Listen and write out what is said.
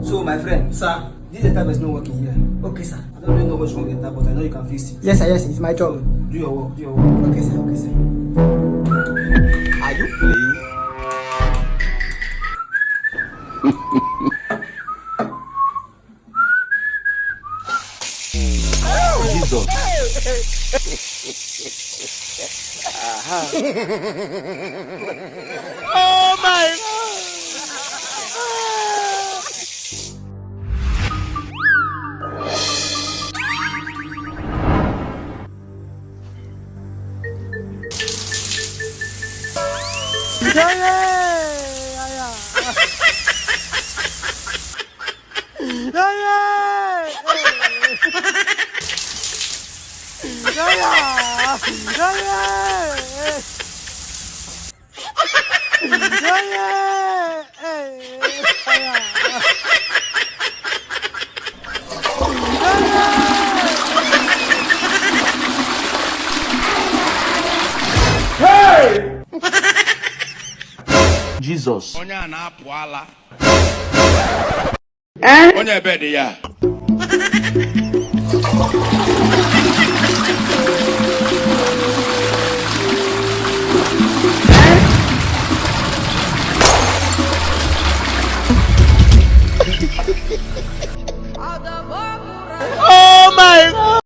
So, my friend, Sir. this tap is not working here. Okay, sir. I don't really know what's wrong with the tap, but I know you can fix it. Yes, sir. Yes, it's my job. Do your work. Do your work. Okay, sir. Okay, sir. Are you playing? Jesus. Oh my God. Jesus. Onya na apụala. Onye ebe dị ya.